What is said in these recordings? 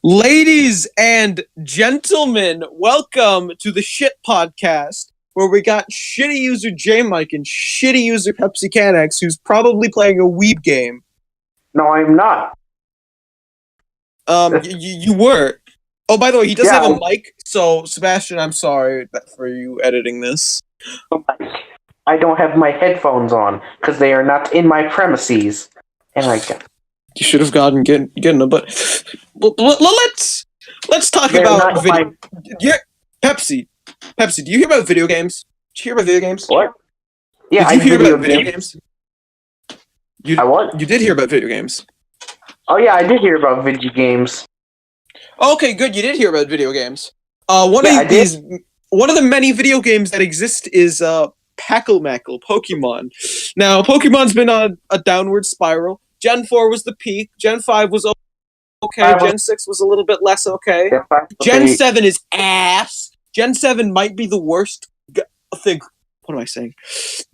Ladies and gentlemen, welcome to the Shit Podcast, where we got shitty user J Mike and shitty user Pepsi Canex, who's probably playing a weeb game. No, I'm not. You were. Oh, by the way, he does Yeah, have a mic, so Sebastian, I'm sorry for you editing this. I don't have my headphones on because they are not in my premises, and You should have getting them, but let's talk about video. Pepsi, do you hear about video games? Did you hear about video games? What? Yeah, did you hear about video games? What? You did hear about video games. Oh yeah, I did hear about video games. Okay, good. You did hear about video games. One of the many video games that exist is Packle-Mackle, Pokemon. Now, Pokemon's been on a downward spiral. Gen 4 was the peak. Gen 5 was okay. Gen 6 was a little bit less okay. Gen 7 is ass. Gen 7 might be the worst thing. What am I saying?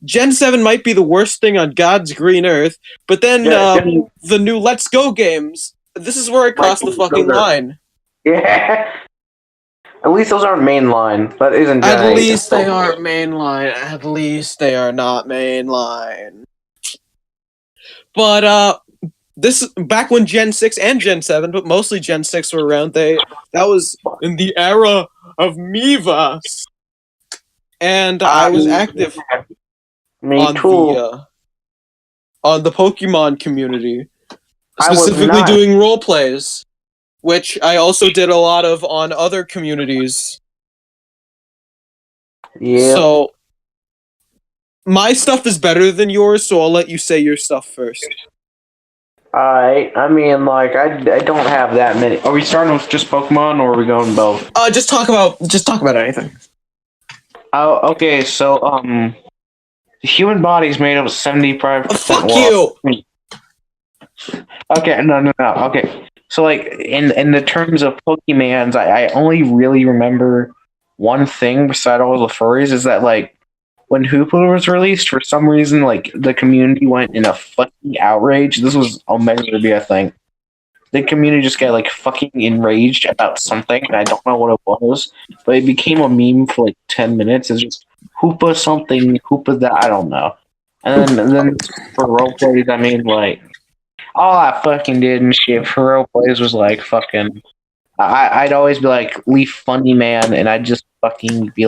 Gen 7 might be the worst thing on God's green earth, but then the new Let's Go games, this is where I crossed the fucking line. Yeah. At least those aren't mainline. That isn't. At least they aren't mainline. At least they are not mainline. But this back when Gen 6 and Gen 7, but mostly Gen 6 were around. That was in the era of Miiverse. And I was active on the Pokemon community, specifically doing role plays, which I also did a lot of on other communities. Yeah. So my stuff is better than yours, so I'll let you say your stuff first. I don't have that many. Are we starting with just Pokemon, or are we going both? Just talk about anything. Oh, okay. So, the human body is made up of 75% fuck water. You! Okay, no. Okay, so in the terms of Pokemans, I only really remember one thing beside all the furries is that when Hoopa was released, for some reason the community went in a fucking outrage. This was meant to be a thing. The community just got fucking enraged about something, and I don't know what it was, but it became a meme for 10 minutes. It's just Hoopa something, Hoopa that, I don't know. And then for roleplays, I mean, all I fucking did and shit for roleplays was fucking, I'd always be Leaf Funny Man, and I'd just fucking be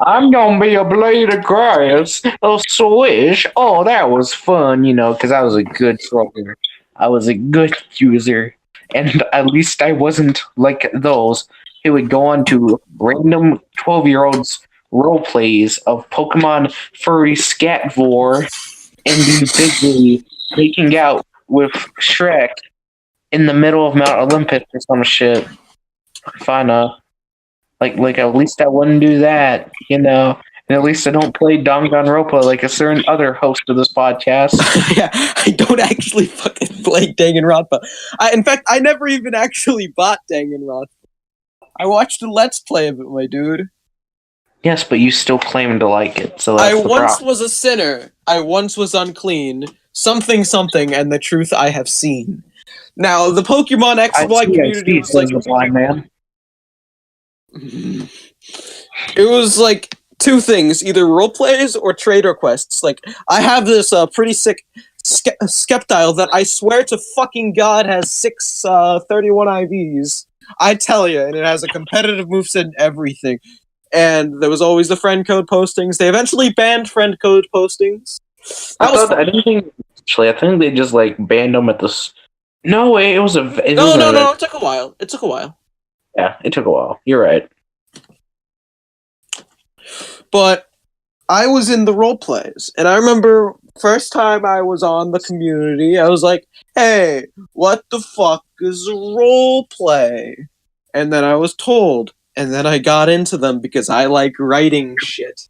I'm gonna be a blade of grass, a swish. Oh, that was fun, because I was a good troller. I was a good user, and at least I wasn't like those who would go on to random 12-year-olds role plays of Pokemon Furry Scatvor and be busy making out with Shrek in the middle of Mount Olympus or some shit. Fine, at least I wouldn't do that, and at least I don't play Danganronpa like a certain other host of this podcast. Yeah, I don't actually fucking play Danganronpa. In fact, I never even actually bought Danganronpa. I watched a Let's Play of it, my dude. Yes, but you still claim to like it, so that's I once was a sinner. I once was unclean. Something, and the truth I have seen. Now, the Pokemon X Y community was a blind man. It was two things, either role plays or trader quests. I have this pretty sick Skeptile that I swear to fucking God has 31 IVs. I tell you, and it has a competitive moveset and everything. And there was always the friend code postings. They eventually banned friend code postings. I think they just banned them at this. No way, it was a. No. It took a while. Yeah, it took a while. You're right. But I was in the role plays, and I remember first time I was on the community, I was like, hey, what the fuck is a role play? And then I was told, and then I got into them because I like writing shit.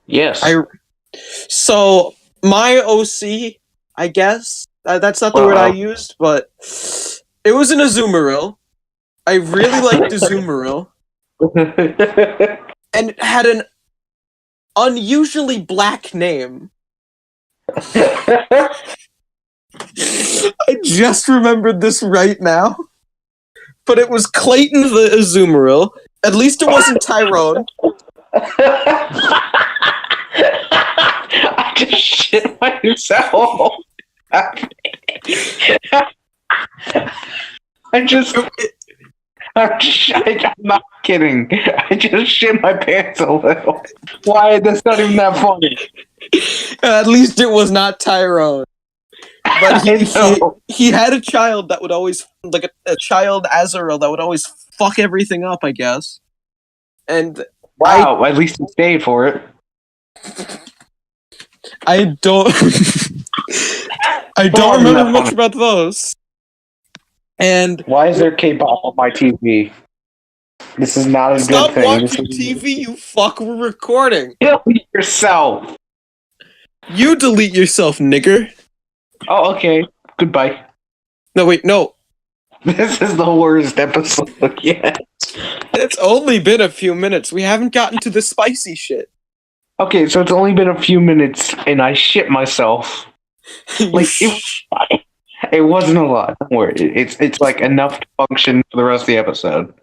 Yes. So, my OC, I guess, that's not the word I used, but it was an Azumarill. I really liked Azumarill. And it had an unusually black name. I just remembered this right now. but it was Clayton the Azumarill. At least it wasn't Tyrone. I just shit myself. I'm not kidding. I just shit my pants a little. Why? That's not even that funny. At least it was not Tyrone. But he had a child that would always, like a child Azurill that would always fuck everything up, I guess. And wow, at least he stayed for it. I don't remember much about those. And why is there K-pop on my TV? This is not a good thing. Stop watching TV, you fuck. We're recording. Kill yourself. You delete yourself, nigger. Oh, okay. Goodbye. No, wait, no. This is the worst episode yet. It's only been a few minutes. We haven't gotten to the spicy shit. Okay, so it's only been a few minutes, and I shit myself. Like it wasn't a lot. Don't worry. It's like enough to function for the rest of the episode.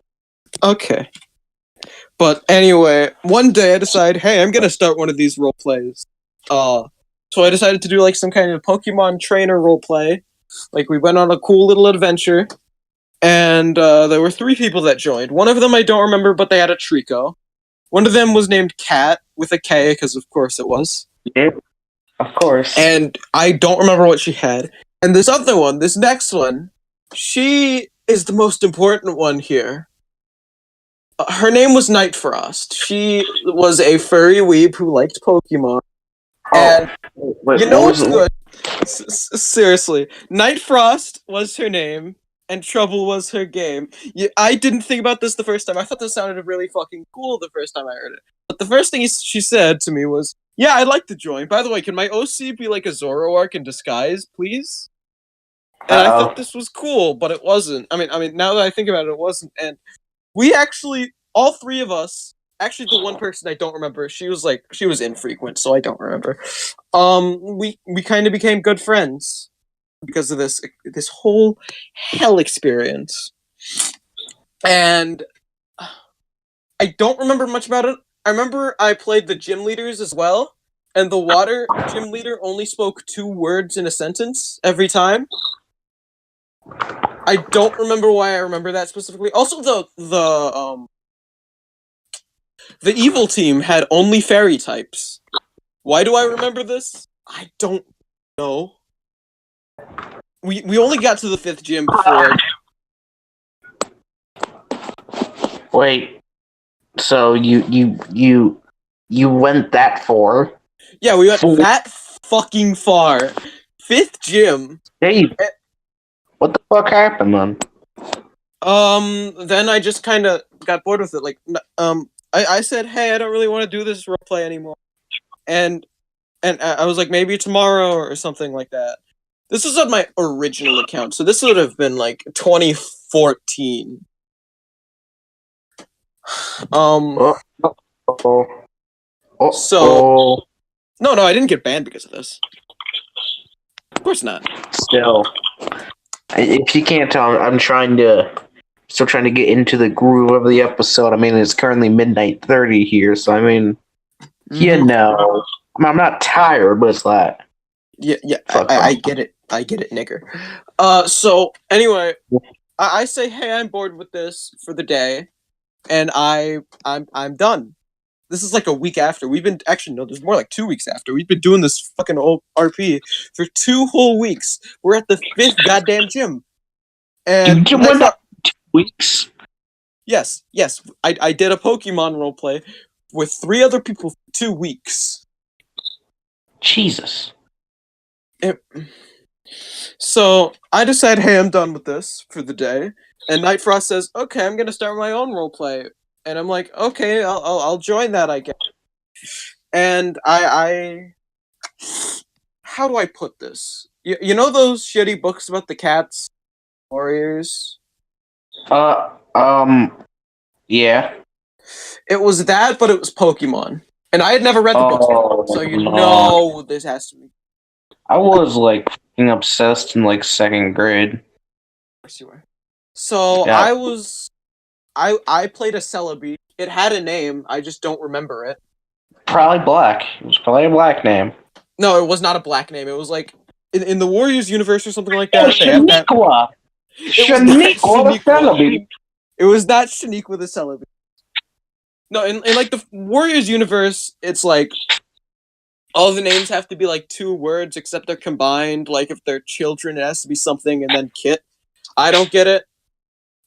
Okay. But anyway, one day I decide, hey, I'm gonna start one of these role plays. So I decided to do like some kind of Pokemon trainer role play. Like we went on a cool little adventure, and there were 3 people that joined. One of them I don't remember, but they had a Trico. One of them was named Kat with a K, because of course it was. Yeah, of course. And I don't remember what she had. And this other one, this next one, she is the most important one here. Her name was Night Frost. She was a furry weeb who liked Pokemon. And you know what's good? Seriously, Night Frost was her name, and Trouble was her game. I didn't think about this the first time. I thought this sounded really fucking cool the first time I heard it. But the first thing she said to me was, "Yeah, I'd like to join. By the way, can my OC be like a Zoroark in disguise, please?" And I thought this was cool, but it wasn't. I mean, now that I think about it, it wasn't. And we actually, all 3 of us. Actually, the one person I don't remember, she was infrequent, so I don't remember. We kind of became good friends because of this whole hell experience. And I don't remember much about it. I remember I played the gym leaders as well, and the water gym leader only spoke 2 words in a sentence every time. I don't remember why I remember that specifically. Also, the evil team had only fairy types. Why do I remember this? I don't know. We only got to the 5th gym before. Wait. So you went that far? Yeah, we went that fucking far. 5th gym. Hey, what the fuck happened then? Then I just kind of got bored with it. Like, I said, hey, I don't really want to do this roleplay anymore. And I was like, maybe tomorrow or something like that. This was on my original account, so this would have been like 2014. So no, I didn't get banned because of this. Of course not. Still, if you can't tell, I'm still trying to get into the groove of the episode. I mean, it's currently midnight 30 here, so I mean, you know, I'm not tired, but it's like, yeah, I get it, nigger. So anyway, I say, hey, I'm bored with this for the day, and I'm done. This is like a week after. There's more like 2 weeks after. We've been doing this fucking old RP for 2 whole weeks. We're at the 5th goddamn gym. And you went up 2 weeks? Yes. I did a Pokemon roleplay with 3 other people for 2 weeks. Jesus. So I decided, hey, I'm done with this for the day. And Night Frost says, okay, I'm gonna start my own roleplay. And I'm like, okay, I'll join that, I guess. And I how do I put this? You know those shitty books about the cats, warriors? Yeah. It was that, but it was Pokemon. And I had never read the books before, so you know this has to be. I was like fucking obsessed in like 2nd grade. Of course you were. So Yeah, I played a Celebi. It had a name. I just don't remember it. probably black. It was probably a black name. No, it was not a black name. It was like in the Warriors universe or something like Oh, that. They have that. Shaniqua! It was not Shaniqua the Shaniqua. Celebi. It was not Shaniqua the Celebi. No, in like the Warriors universe, it's like all the names have to be like 2 words, except they're combined. Like if they're children, it has to be something and then Kit. I don't get it.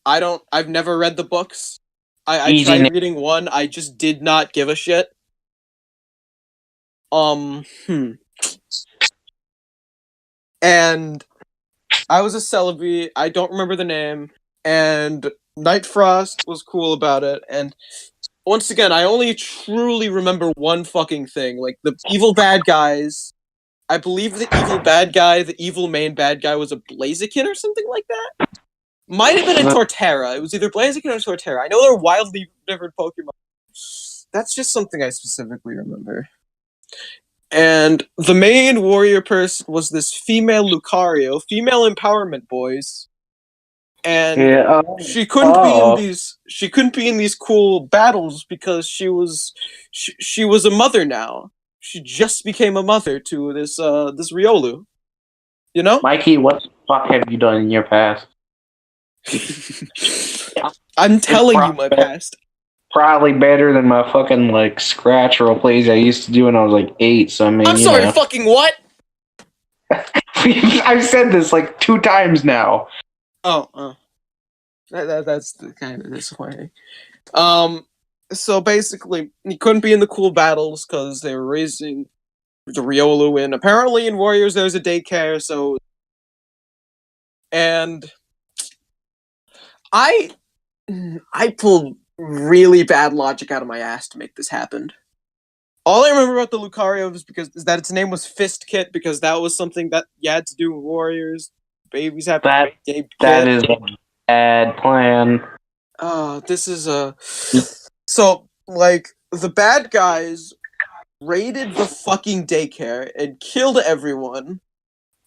I've never read the books. I Easy tried name. reading one. I just did not give a shit. Um, hmm. And I was a Celebi. I don't remember the name. And Night Frost was cool about it. And once again, I only truly remember one fucking thing. Like the evil bad guys. I believe the evil bad guy, the evil main bad guy, was a Blaziken or something like that. Might have been a Torterra. It was either Blaziken or Torterra. I know they're wildly different Pokemon. That's just something I specifically remember. And the main warrior person was this female Lucario, female empowerment, boys. And Yeah. she couldn't be in these cool battles because she was a mother now. She just became a mother to this Riolu. You know? Mikey, what the fuck have you done in your past? I'm telling you my past. Probably better than my fucking like scratch roll plays I used to do when I was like 8. So I mean, I'm sorry, fucking what? I've said this like 2 times now. Oh. That's kind of disappointing. So basically, he couldn't be in the cool battles because they were raising the Riolu in. Apparently, in Warriors, there's a daycare, so. And I pulled really bad logic out of my ass to make this happen. All I remember about the Lucario is that its name was Fist Kit because that was something that you had to do with Warriors. Babies have that to that is a bad plan. This is a so like the bad guys raided the fucking daycare and killed everyone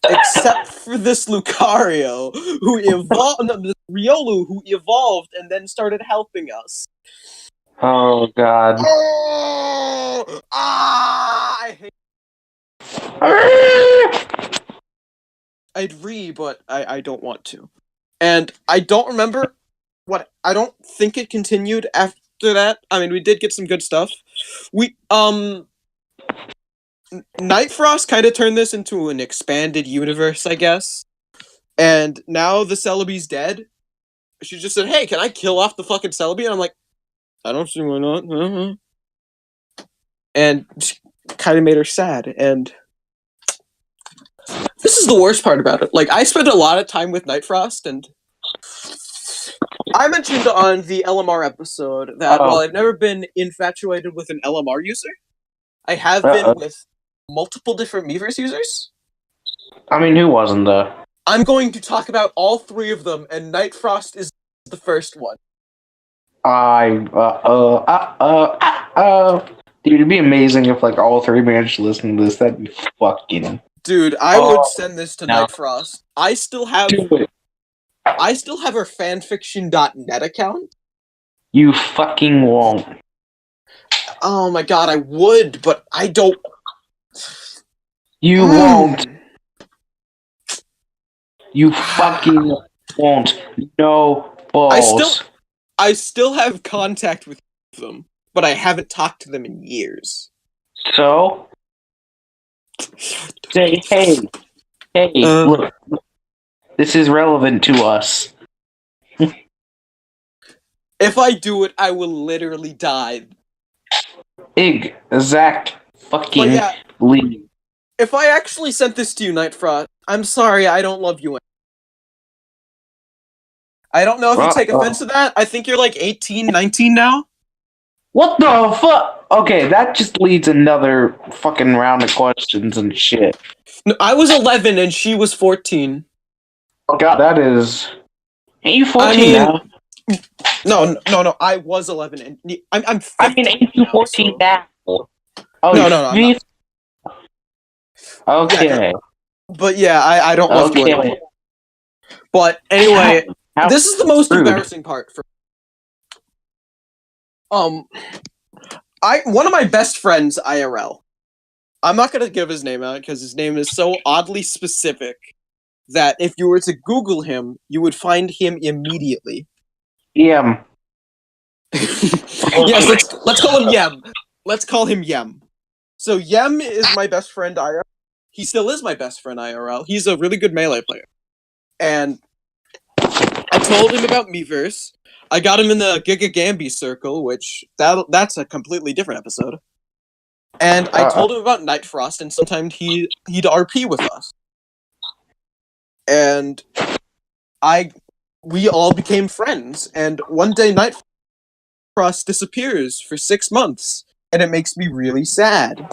except for this Lucario who evolved, no, this Riolu who evolved and then started helping us. Oh god. Oh, I hate. I'd but I don't want to. And I don't remember I don't think it continued after that. I mean, we did get some good stuff. Night Frost kind of turned this into an expanded universe, I guess. And now the Celebi's dead. She just said, "Hey, can I kill off the fucking Celebi?" And I'm like, "I don't see why not." And kind of made her sad. And this is the worst part about it. Like, I spent a lot of time with Night Frost, and I mentioned on the LMR episode that while I've never been infatuated with an LMR user, I have been with multiple different Miiverse users. I mean, who wasn't though? I'm going to talk about all 3 of them, and Night Frost is the first one. Dude, it'd be amazing if like all 3 managed to listen to this. That'd be fucking. Dude, I would send this to Night Frost. I still have her fanfiction.net account. You fucking won't. Oh my god, I would, but I don't. You won't. You fucking won't. No balls. I still have contact with them, but I haven't talked to them in years. So? Say, hey, look, this is relevant to us. If I do it, I will literally die. Exact fucking leave. If I actually sent this to you, Night Frost, I'm sorry, I don't love you. I don't know if you take offense to that. I think you're like 18, 19 now. What the fuck? Okay, that just leads another fucking round of questions and shit. No, I was 11 and she was 14. Oh god, that is... Ain't you 14 now? No, I was 11 and I'm 15. I mean, ain't you 14 now? Oh, no. Okay. Yeah, but yeah, I don't love you anymore. But anyway, This is the most rude. embarrassing part for one of my best friends IRL. I'm not gonna give his name out because his name is so oddly specific that if you were to Google him, you would find him immediately. Yem. Yes, let's call him Yem. Let's call him Yem. So Yem is my best friend IRL. He still is my best friend IRL. He's a really good Melee player. And I told him about Miiverse. I got him in the Giga Gambi circle, which that's a completely different episode. And I told him about Night Frost, and sometimes he'd RP with us. And we all became friends. And one day Night Frost disappears for 6 months, and it makes me really sad.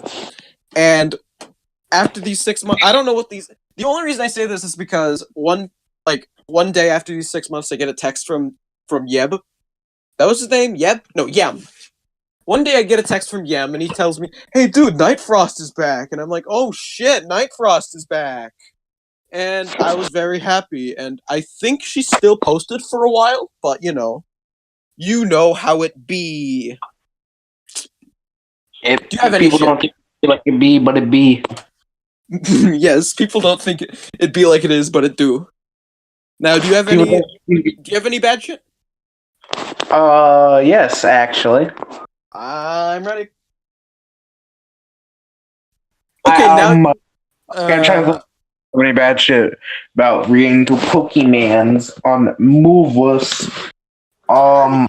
And after these 6 months, I don't know what these. The only reason I say this is because one day after these 6 months, I get a text from Yeb. That was his name? Yeb? No, Yem. One day I get a text from Yem, and he tells me, "Hey, dude, Night Frost is back." And I'm like, "Oh shit, Night Frost is back." And I was very happy, and I think she still posted for a while, but you know how it be. Do you have any people shit? Don't think it like it be, but it be. Yes, people don't think it be like it is, but it do. Now, do you have any bad shit? Yes, actually. I'm ready. Okay, now I'm trying to think of any bad shit about reading to Pokemans on Miiverse. I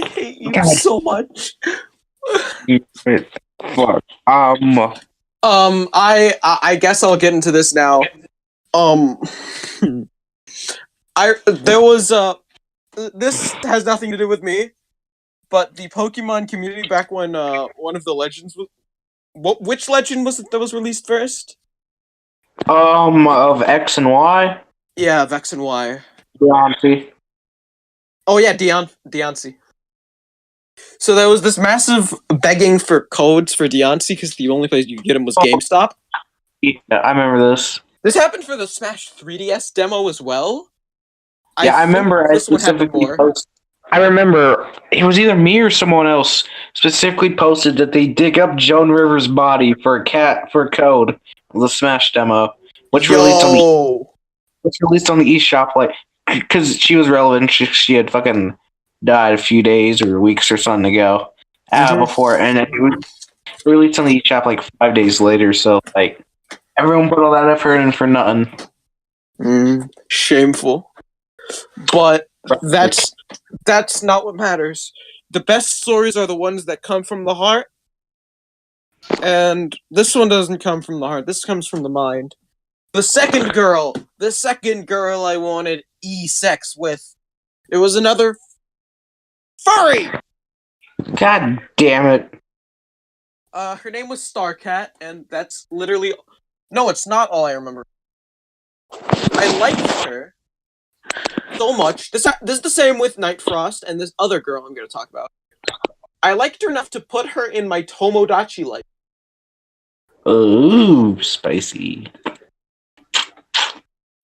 hate you so much. Fuck. I guess I'll get into this now. There was this has nothing to do with me, but the Pokemon community back when one of the legends was which legend was it that was released first? Of X and Y. Yeah, Vex and Y. Deontay. Oh yeah, Deontay. So there was this massive begging for codes for Deontay because the only place you could get him was GameStop. Yeah, I remember this. This happened for the Smash 3DS demo as well. Yeah, I remember. This one happened more. I remember it was either me or someone else specifically posted that they dig up Joan Rivers' body for a code of the Smash demo, which released on the eShop, like because she was relevant. She had fucking died a few days or weeks or something ago before, and it was released on the eShop like 5 days later. So like everyone put all that effort in for nothing. Shameful, but that's not what matters. The best stories are the ones that come from the heart, and this one doesn't come from the heart. This comes from the mind. The second girl I wanted sex with, it was another furry. God damn it. Her name was Starcat, and that's literally no, it's not all I remember. I liked her so much. This is the same with Night Frost and this other girl I'm going to talk about. I liked her enough to put her in my Tomodachi life. Ooh, spicy.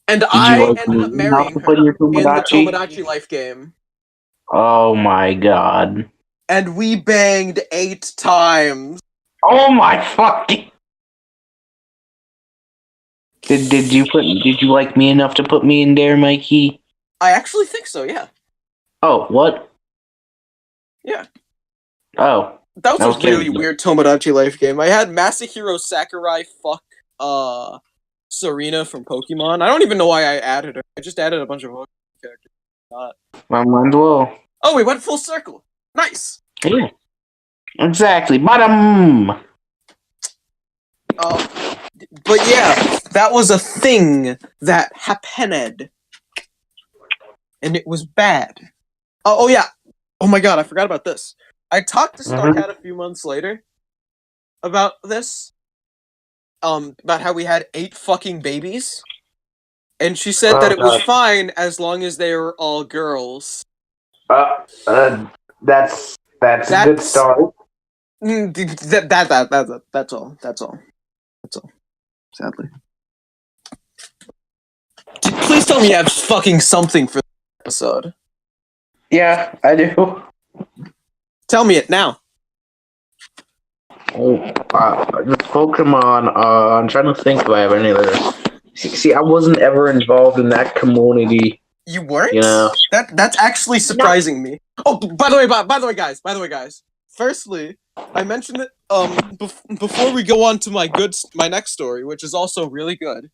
And I ended up marrying her in the Tomodachi life game. Oh my god. And we banged 8 times. Oh my fucking. Did you like me enough to put me in there, Mikey? I actually think so, yeah. Oh, what? Yeah. Oh. That was a really weird Tomodachi life game. I had Masahiro Sakurai fuck Serena from Pokemon. I don't even know why I added her. I just added a bunch of Pokemon characters. Mine as well. Oh, we went full circle. Nice. Yeah. Exactly. Bottom. But yeah, that was a thing that happened. And it was bad. Oh yeah. Oh my god, I forgot about this. I talked to Starcat a few months later about this. About how we had 8 fucking babies. And she said that it was fine as long as they were all girls. That's a good start. That's all. Sadly. Please tell me you have fucking something for episode. Yeah, I do. Tell me it now. Oh, the Pokemon. I'm trying to think if I have any other. See, I wasn't ever involved in that community. You weren't? You know. That's actually surprising me. Oh, by the way, guys. Firstly, I mentioned it before we go on to my next story, which is also really good.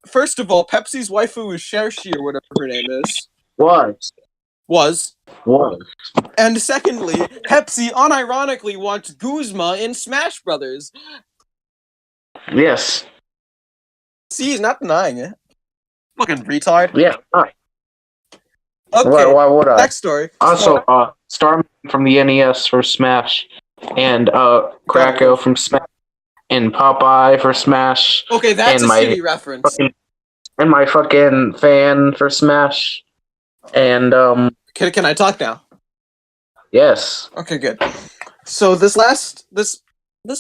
First of all, Pepsi's waifu is Chershi or whatever her name is. Was. And secondly, Pepsi unironically wants Guzma in Smash Brothers. Yes. See, he's not denying it. Fucking retard. Yeah. Okay. Why would I? Next story. Also, Starman from the NES for Smash, and Krakow from Smash, and Popeye for Smash. Okay, that's a shitty reference. And my fucking fan for Smash, and Can I talk now? Yes. Okay, good. So this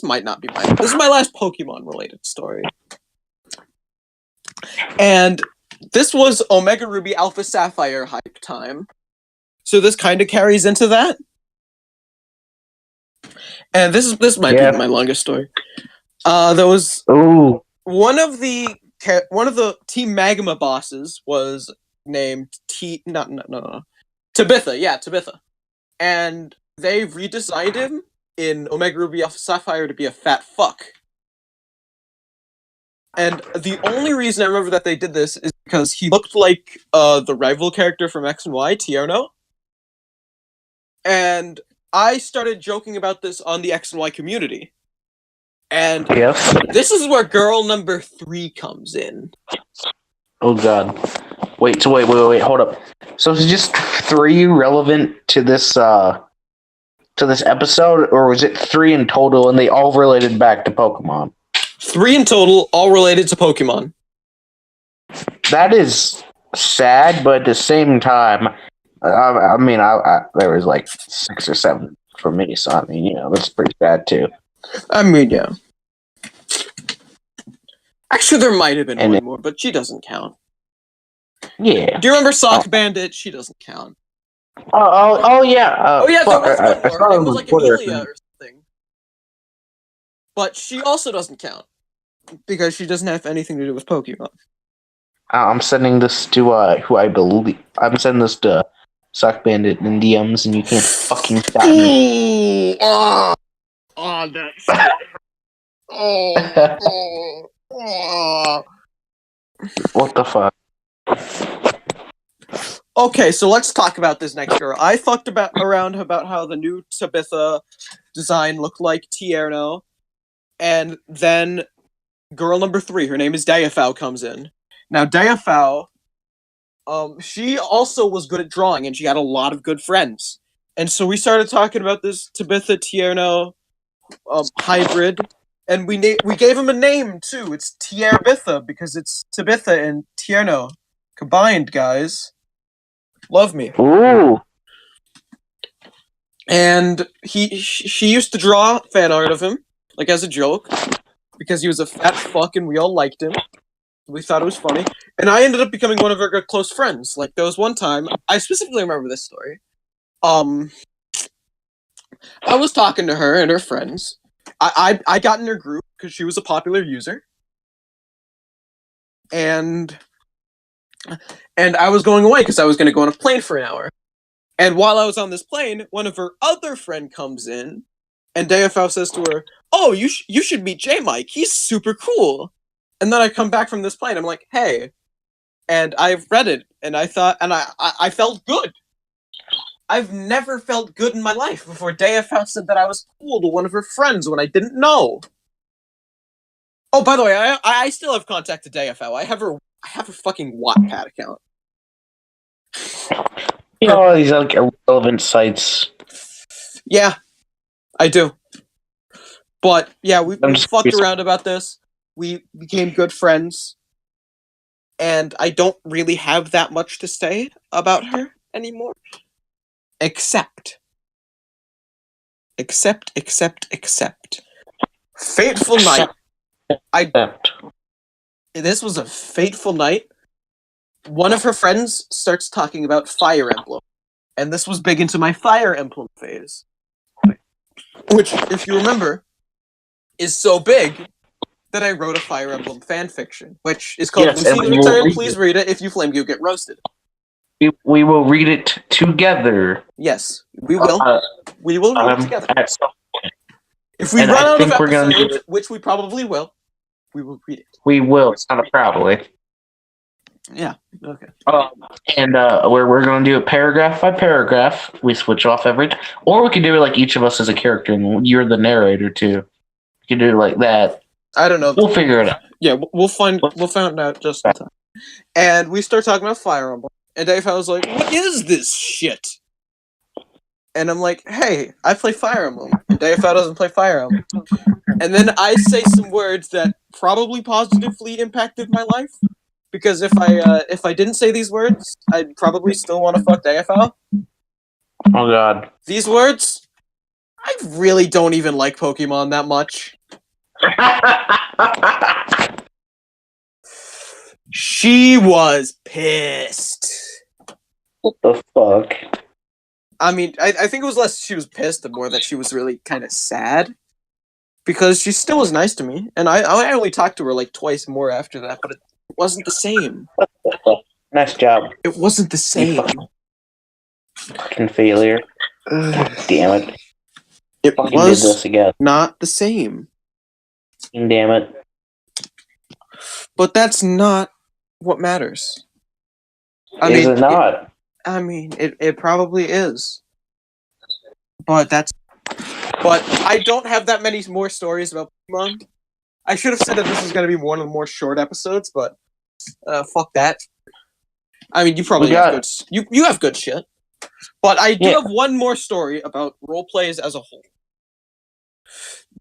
might not be mine. This is my last Pokemon related story. And this was Omega Ruby Alpha Sapphire hype time. So this kind of carries into that. And this might be my longest story. There was one of the Team Magma bosses was named Tabitha. Yeah, Tabitha. And they redesigned him in Omega Ruby Alpha Sapphire to be a fat fuck. And the only reason I remember that they did this is because he looked like the rival character from X and Y, Tierno. And I started joking about this on the X and Y community. And this is where girl number 3 comes in. Oh god. Wait, hold up. So is just 3 relevant to this episode, or was it 3 in total and they all related back to Pokemon? 3 in total, all related to Pokemon. That is sad, but at the same time, I mean, there was like 6 or 7 for me, so I mean, that's pretty sad too. I mean, yeah. Actually, there might have been one more, but she doesn't count. Yeah. Do you remember Sock Bandit? She doesn't count. Oh yeah. There was one more. Her name was like Amelia or something. But she also doesn't count. Because she doesn't have anything to do with Pokemon. I'm sending this to who I believe. I'm sending this to Sock Bandit in DMs, and you can't fucking stop me. That's What the fuck? Okay, so let's talk about this next girl. I fucked around about how the new Tabitha design looked like Tierno, and then girl number 3, her name is Dayafao, comes in. Now, Dayafao, she also was good at drawing, and she had a lot of good friends. And so we started talking about this Tabitha Tierno hybrid, and we gave him a name, too. It's Tierbitha, because it's Tabitha and Tierno combined, guys. Love me. Ooh. And she used to draw fan art of him, like as a joke, because he was a fat fuck and we all liked him. We thought it was funny. And I ended up becoming one of her close friends. Like, there was one time, I specifically remember this story. I was talking to her and her friends. I got in her group because she was a popular user. And I was going away because I was going to go on a plane for an hour. And while I was on this plane, one of her other friend comes in, and Dayafao says to her, "Oh, you should meet J-Mike. He's super cool." And then I come back from this plane. I'm like, "Hey," and I've read it, and I thought, and I felt good. I've never felt good in my life before Dayafao said that I was cool to one of her friends when I didn't know. Oh, by the way, I still have contacted Dayafao. I have her fucking Wattpad account. These like irrelevant sites. Yeah, I do. But yeah, we fucked around about this. We became good friends. And I don't really have that much to say about her anymore. Except. Fateful night. This was a fateful night. one of her friends starts talking about Fire Emblem. And this was big into my Fire Emblem phase. Which, if you remember, is so big that I wrote a Fire Emblem fanfiction, which is called Lucy the Return. Please read it. If you flame, you get roasted. We will read it together. Yes, we will. We will read it together. At some point. If we run out of episodes, which we probably will, we will read it. We will. It's not a probably. Yeah. Okay. And we're going to do it paragraph by paragraph. We switch off every time. Or we can do it like each of us as a character, and you're the narrator too. We can do it like that. I don't know. We'll figure it out. Yeah, we'll find out just in time. And we start talking about Fire Emblem. And Dave was like, "What is this shit?" And I'm like, "Hey, I play Fire Emblem." And Dave doesn't play Fire Emblem. And then I say some words that probably positively impacted my life. Because if I didn't say these words, I'd probably still want to fuck DFL. Oh god. These words? I really don't even like Pokemon that much. She was pissed. What the fuck? I mean, I think it was less she was pissed and more that she was really kind of sad. Because she still was nice to me. And I only talked to her like twice more after that, but it wasn't the same. Nice job. It wasn't the same. Fucking failure. Damn it. It fucking was did this again. Not the same. Damn it. But that's not what matters. Is it not? It probably is. But I don't have that many more stories about Pokemon. I should have said that this was going to be one of the more short episodes, but fuck that. I mean, you probably have good. You have good shit. But I do have one more story about role plays as a whole.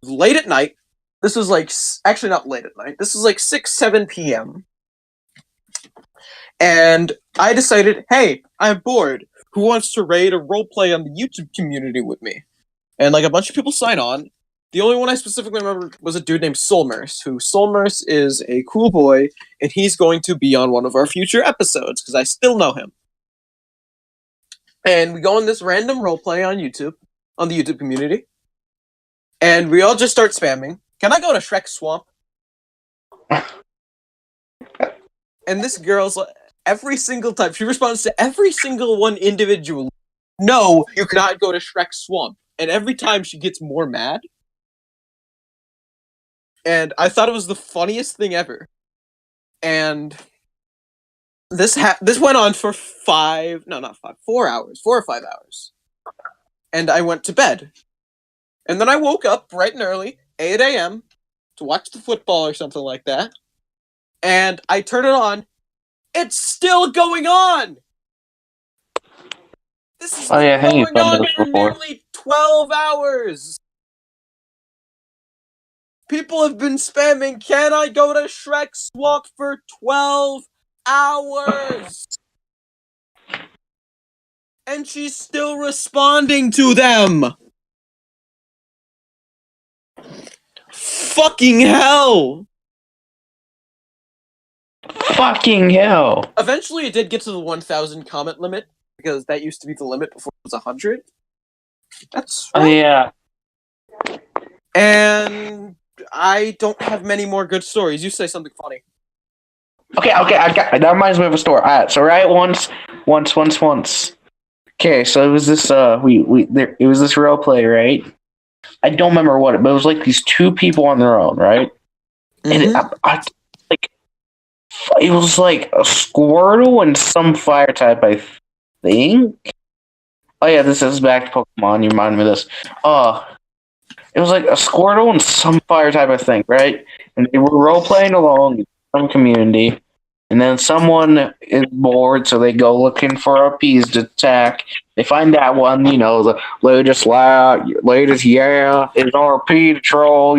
Late at night. This was like actually not late at night. This is like 6-7 p.m. And I decided, hey, I'm bored. Who wants to raid a roleplay on the YouTube community with me? And like a bunch of people sign on. The only one I specifically remember was a dude named Soulmerce, who Soulmerce is a cool boy, and he's going to be on one of our future episodes, because I still know him. And we go on this random roleplay on YouTube, on the YouTube community, and we all just start spamming, "Can I go to Shrek Swamp?" And this girl's like, every single time, she responds to every single one individually, "No, you cannot go to Shrek Swamp." And every time she gets more mad. And I thought it was the funniest thing ever. And this went on for 4 hours, 4 or 5 hours. And I went to bed. And then I woke up bright and early, 8 a.m., to watch the football or something like that. And I turn it on. It's still going on! This is going on for nearly 12 hours! People have been spamming, "Can I go to Shrek Swamp?" for 12 hours! And she's still responding to them! Fucking hell! Fucking hell! Eventually it did get to the 1,000 comment limit, because that used to be the limit before it was 100. That's right. Yeah. And I don't have many more good stories. You say something funny. Okay, that reminds me of a story. Alright, so once. Okay, so it was this it was this role play, right? I don't remember what but it was like these two people on their own, right? Mm-hmm. And it was like a Squirtle and some fire type, I think. Oh yeah, this is back to Pokemon. You reminded me of this. It was like a Squirtle and some fire type, I think, right? And they were role playing along in some community, and then someone is bored, so they go looking for a piece to attack. They find that one, the latest is RP to troll,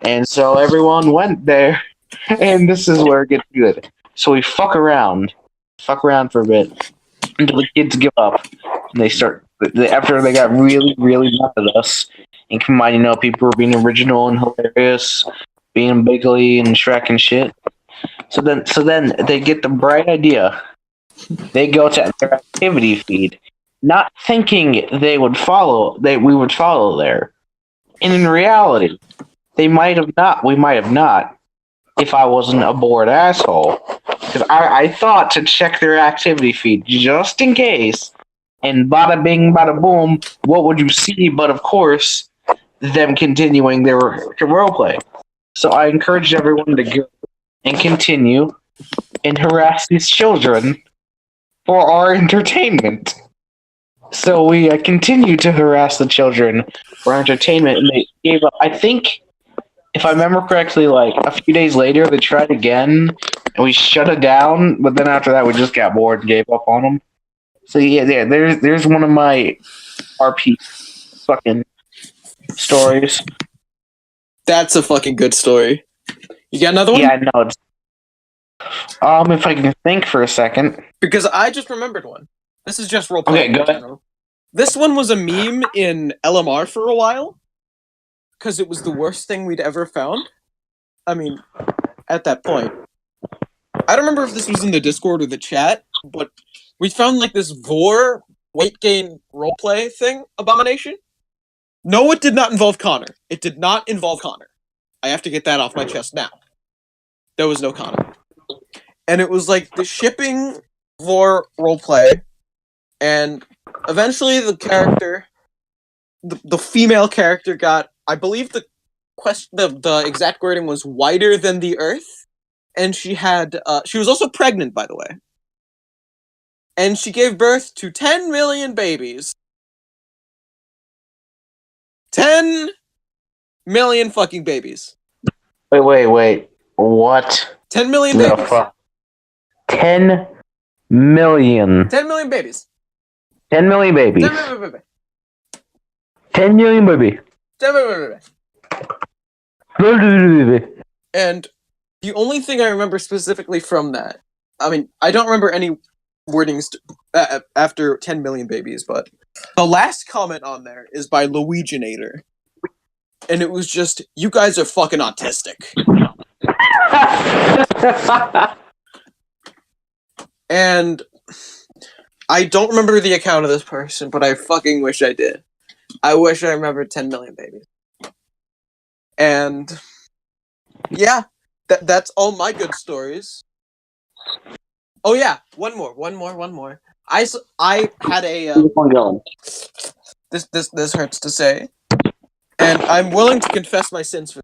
and so everyone went there, and this is where it gets good. So we fuck around for a bit until the kids give up, and they start. After they got really, really mad at us, and come on, people were being original and hilarious, being Bigly and Shrek and shit. So then they get the bright idea. They go to their activity feed, not thinking we would follow there. And in reality, we might have not, if I wasn't a bored asshole. Because I thought to check their activity feed just in case, and bada bing, bada boom, what would you see but, of course, them continuing their roleplay. So I encouraged everyone to go and continue and harass these children for our entertainment. So we continued to harass the children for entertainment, and they gave up. I think, if I remember correctly, like a few days later, they tried again, and we shut it down. But then after that, we just got bored and gave up on them. So yeah, there's one of my RP fucking stories. That's a fucking good story. You got another one? Yeah, I know. If I can think for a second. Because I just remembered one. This is just roleplay. Okay, go ahead. This one was a meme in LMR for a while. Because it was the worst thing we'd ever found. I mean, at that point. I don't remember if this was in the Discord or the chat, but we found like this Vor weight gain roleplay thing abomination. No, it did not involve Connor. It did not involve Connor. I have to get that off my chest now. There was no Connor. And it was like the shipping Vor roleplay, and eventually the character, the female character got, I believe the exact wording was wider than the Earth, and she was also pregnant, by the way. And she gave birth to 10 million babies. 10 million fucking babies. Wait. What? 10 million babies. 10 million. 10 million babies. 10 million babies. 10 million babies. 10 million babies. 10 million babies. And the only thing I remember specifically from that, I mean, I don't remember any wordings after 10 million babies, but the last comment on there is by Luiginator. And it was just, you guys are fucking autistic. And I don't remember the account of this person, but I fucking wish I did. I wish I remembered 10 million babies. And yeah, that's all my good stories. Oh yeah, one more. I had a this hurts to say, and I'm willing to confess my sins for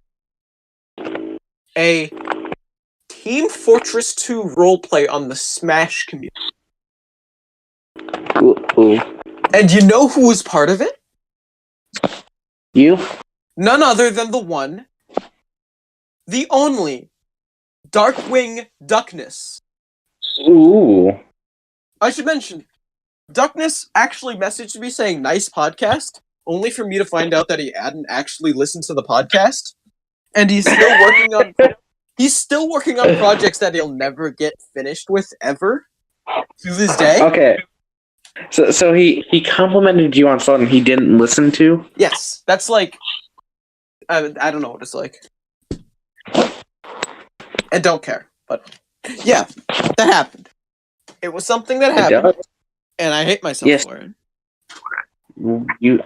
a Team Fortress 2 roleplay on the Smash community. Ooh. And you know who was part of it? You? None other than the one, the only, Darkwing Duckness. Ooh. I should mention, Duckness actually messaged me saying, nice podcast, only for me to find out that he hadn't actually listened to the podcast. And he's still working on projects that he'll never get finished with ever to this day. Okay. So he complimented you on something he didn't listen to? Yes. That's like, I don't know what it's like. And don't care. But yeah, that happened. It was something that happened. And I hate myself for it.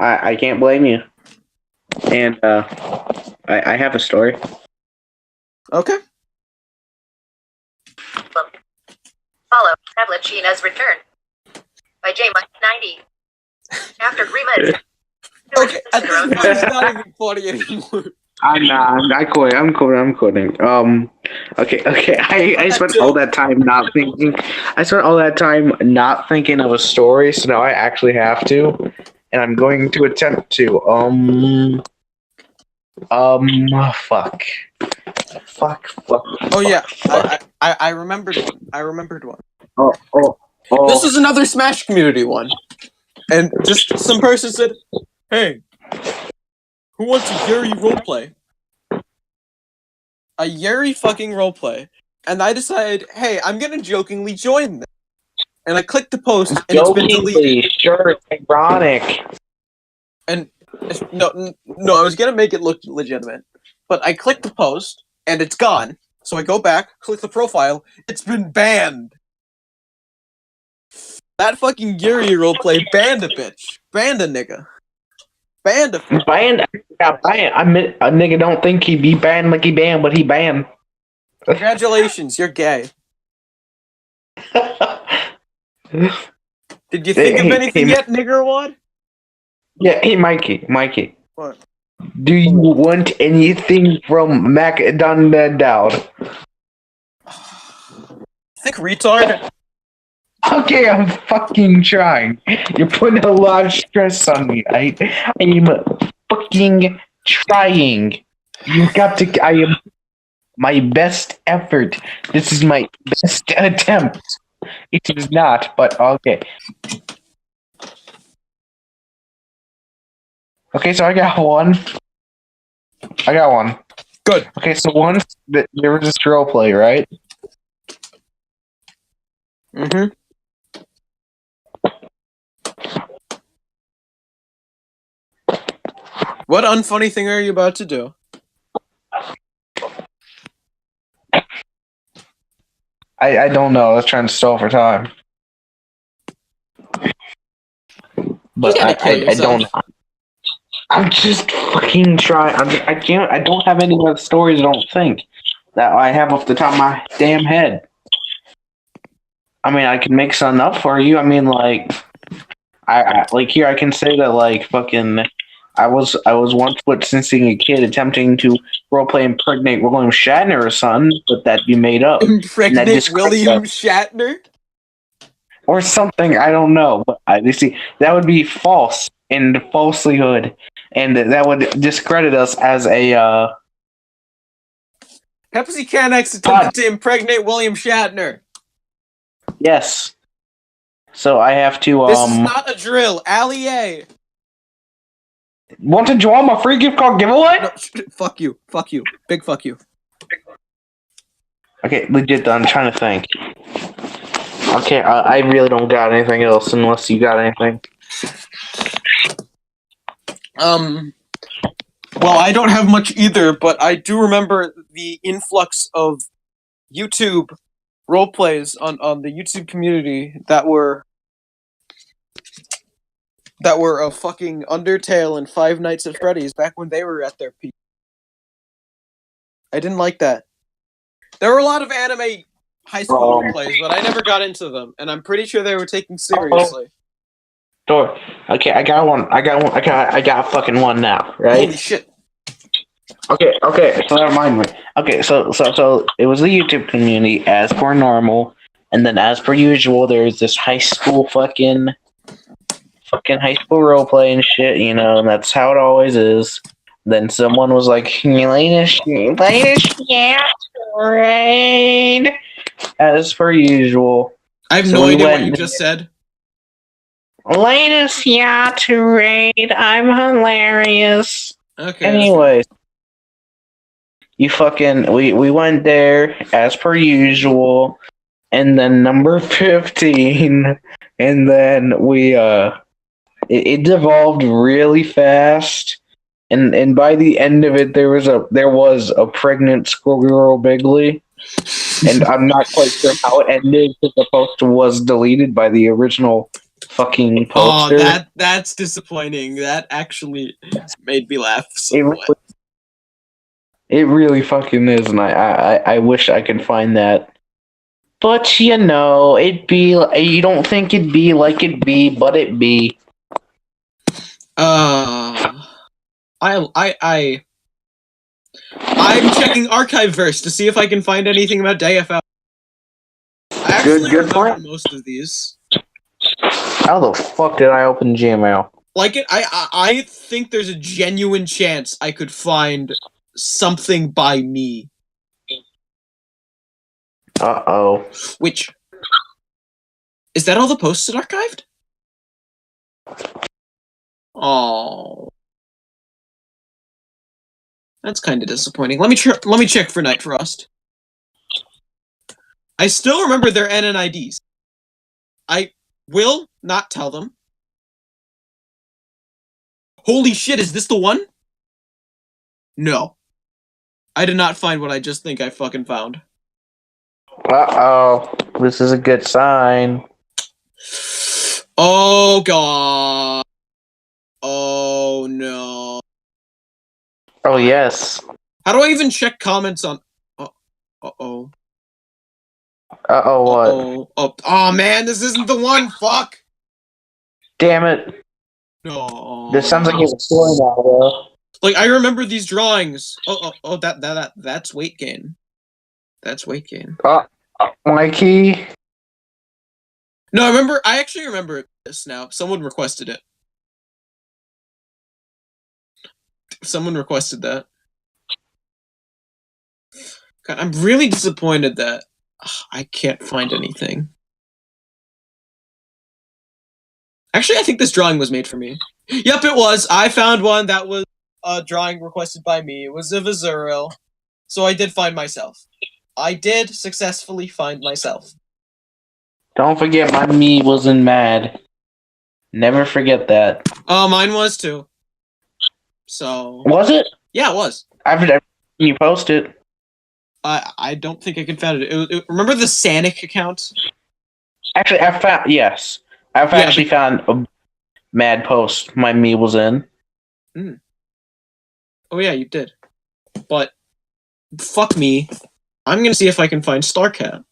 I can't blame you. And I have a story. Okay. Follow Tablet Sheena's Return by J. 90. After 3 minutes. Okay, at this point, it's not even funny anymore. I'm not. I'm quitting. Okay. I spent all that time not thinking. I spent all that time not thinking of a story, so now I actually have to, and I'm going to attempt to. Fuck. Oh yeah, I remembered one. Oh. This is another Smash community one, and just some person said, "Hey, who wants a Yuri roleplay?" A Yuri fucking roleplay, and I decided, "Hey, I'm gonna jokingly join them," and I clicked the post, and it's been deleted. Sure, it's ironic. And no, I was gonna make it look legitimate, but I clicked the post, and it's gone. So I go back, click the profile. It's been banned. That fucking Geary roleplay banned a bitch. Banned a nigga. Banned a bitch. Banned? Yeah, banned. I mean, a nigga don't think he be banned like he banned, but he banned. Congratulations, you're gay. Did you think of anything yet, nigger wad? Yeah, hey, Mikey. What? Do you want anything from McDonald's? Think retard? Okay, I'm fucking trying. You're putting a lot of stress on me. I'm fucking trying. You got to. I am my best effort. This is my best attempt. It is not, but okay. Okay, so I got one. Good. Okay, so once there was this role play, right? Mm-hmm. What unfunny thing are you about to do? I don't know. I was trying to stall for time. But I don't. I'm just fucking trying. I can't. I don't have any other stories. I don't think that I have off the top of my damn head. I mean, I can make something up for you. I mean, like, I like here. I can say that like fucking. I was once witnessing a kid attempting to roleplay impregnate William Shatner or something, but that'd be made up. Impregnate William Shatner? Or something, I don't know. But you see, that would be false and falselyhood, and that would discredit us as a Pepsi Canex attempted to impregnate William Shatner. Yes. So I have to This is not a drill. Allie. Want to join my free gift card giveaway? No, fuck you. Fuck you. Big fuck you. Okay, legit though, I'm trying to think. Okay, I really don't got anything else unless you got anything. Well, I don't have much either, but I do remember the influx of YouTube roleplays on the YouTube community that were a fucking Undertale and Five Nights at Freddy's back when they were at their peak. I didn't like that. There were a lot of anime high school roleplays, but I never got into them, and I'm pretty sure they were taken seriously. Door. Okay, I got one. I got fucking one now, right? Holy shit. Okay, so that reminded me. Okay, so it was the YouTube community as per normal, and then as per usual, there's this high school fucking high school roleplay and shit, you know, and that's how it always is. Then someone was like, latest raid, as per usual. I have no idea what you just said. Latest to raid, I'm hilarious. Okay. Anyways, we went there as per usual, and then number 15, and then it devolved really fast, and by the end of it there was a pregnant schoolgirl Bigley, and I'm not quite sure how it ended because the poster was deleted by the original fucking poster. Oh, that's disappointing. That actually made me laugh somewhat. It really fucking is, and I wish I could find that. But you know, you don't think it'd be like it be, but it be. I'm checking Archiveverse to see if I can find anything about DFL. I actually good remember point. most of these. How the fuck did I open Gmail? Like it, I think there's a genuine chance I could find something by me. Uh-oh. Which is that all the posts that archived? Oh, that's kind of disappointing. Let me check for Night Frost. I still remember their NNIDs. I will not tell them. Holy shit! Is this the one? No. I did not find what I just think I fucking found. Uh-oh. This is a good sign. Oh, God. Oh, no. Oh, yes. How do I even check comments on... Uh-oh. Uh-oh, what? Oh, man, this isn't the one. Fuck. Damn it. No. This sounds like it's a story now, though. Like, I remember these drawings. That's weight gain. That's weight gain. Mikey? No, I actually remember this now. Someone requested it. Someone requested that. God, I'm really disappointed that I can't find anything. Actually, I think this drawing was made for me. Yep, it was. I found one that was a drawing requested by me. It was of Azuriel. So I did find myself. I did successfully find myself. Don't forget my me wasn't mad. Never forget that. Oh, mine was too. So... Was it? Yeah, it was. I've you post it. I don't think I can find it. Remember the Sanic account? Actually, yes. I've actually found a mad post my me was in. Oh yeah, you did. But fuck me. I'm gonna see if I can find Starcat.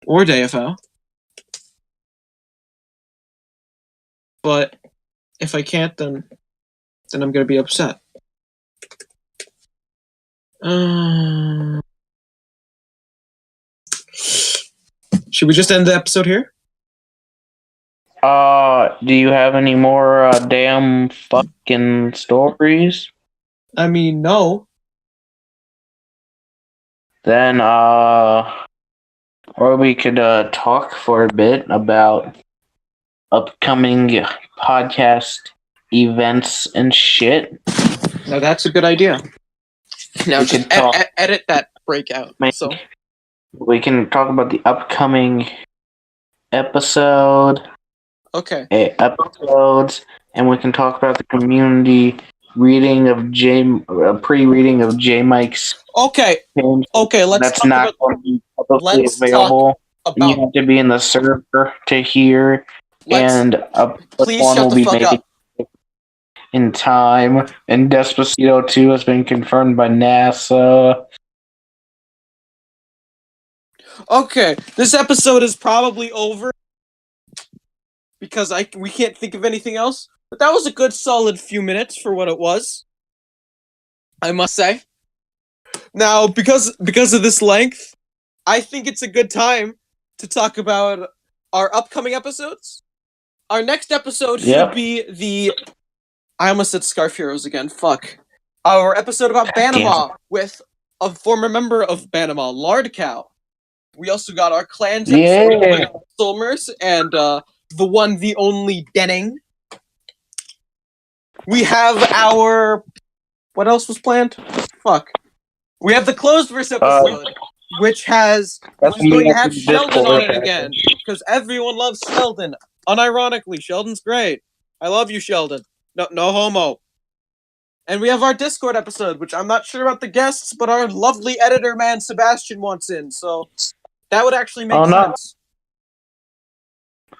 Or DFL. But if I can't, then I'm gonna be upset. Should we just end the episode here? Do you have any more damn fucking stories? I mean, no. Then or we could talk for a bit about upcoming podcast events and shit. Now that's a good idea. Now We just can talk. edit that breakout. So We can talk about the upcoming episodes, and we can talk about the community reading of pre-reading of J Mike's. Okay, let's That's talk not about, going to be publicly available. You have to be in the server to hear, and please one shut will the be fuck made up. in time. And Despacito 2 has been confirmed by NASA. Okay, this episode is probably over because we can't think of anything else. But that was a good solid few minutes for what it was, I must say. Now, because of this length, I think it's a good time to talk about our upcoming episodes. Our next episode should be I almost said Scarf Heroes again. Fuck. Our episode about Banama with a former member of Banama, Lard Cow. We also got our clans episode with Solmers and the one, the only Denning. We have our... What else was planned? Fuck. We have the Closed Verse episode, which is going to have Sheldon on it again, because everyone loves Sheldon. Unironically, Sheldon's great. I love you, Sheldon. No homo. And we have our Discord episode, which I'm not sure about the guests, but our lovely editor man Sebastian wants in, so that would actually make sense.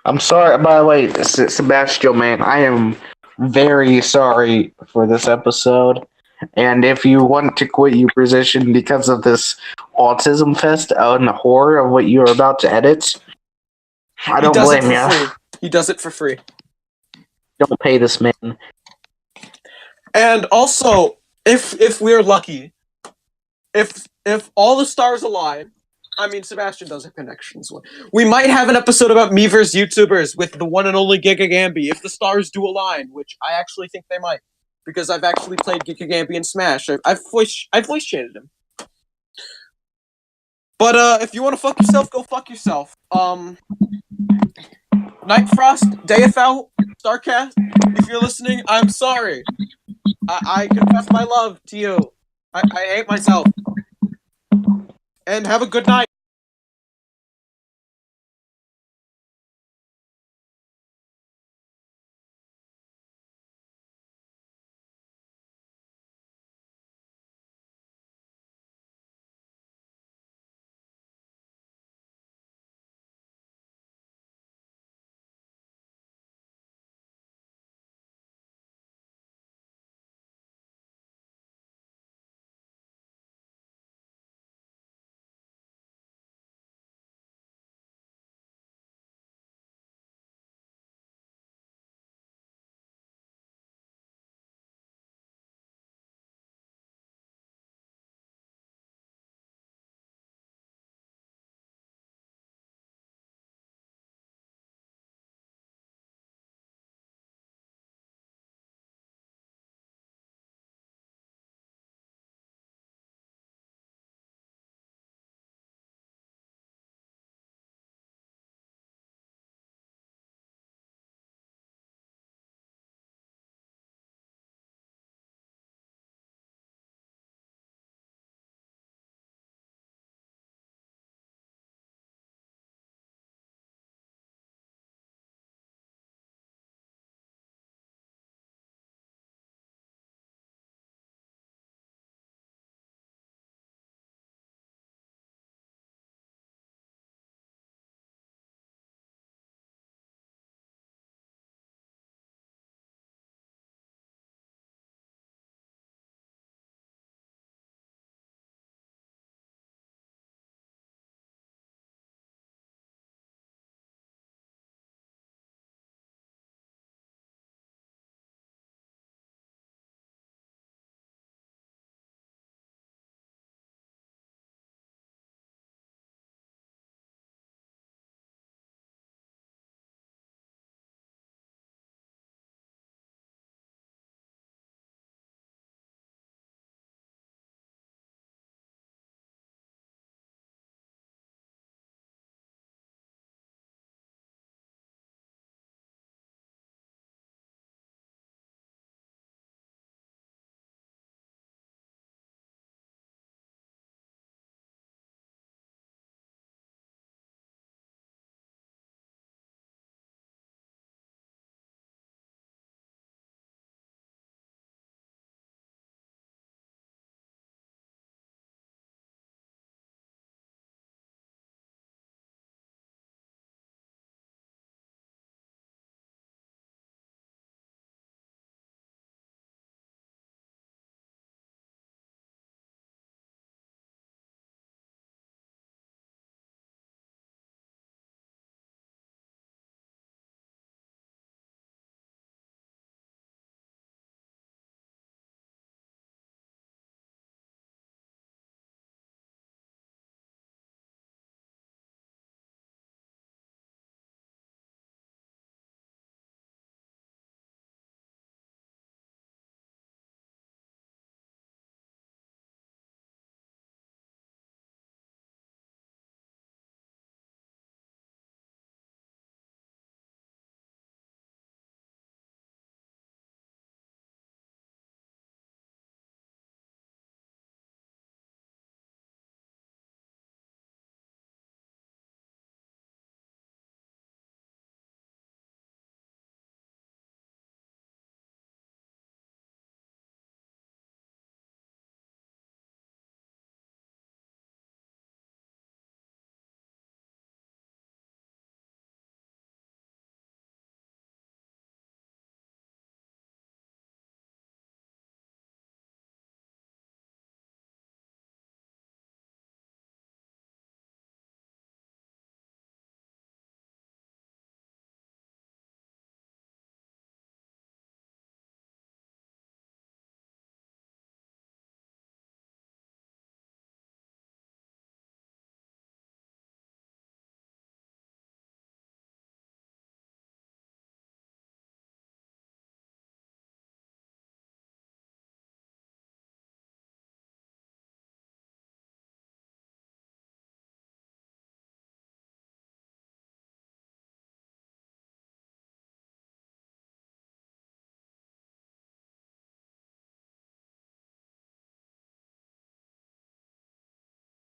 I'm sorry, by the way, Sebastian, man, I am very sorry for this episode. And if you want to quit your position because of this autism fest and the horror of what you're about to edit, I don't blame you. He does it for free. Don't pay this man. And also, if we're lucky, if all the stars align, I mean, Sebastian does have connections. We might have an episode about Miiverse YouTubers with the one and only Gigagambi, if the stars do align, which I actually think they might. Because I've actually played Gigagambi in Smash. I've voice chatted him. But if you want to fuck yourself, go fuck yourself. Nightfrost, DFL, Starcast, if you're listening, I'm sorry. I confess my love to you. I hate myself. And have a good night.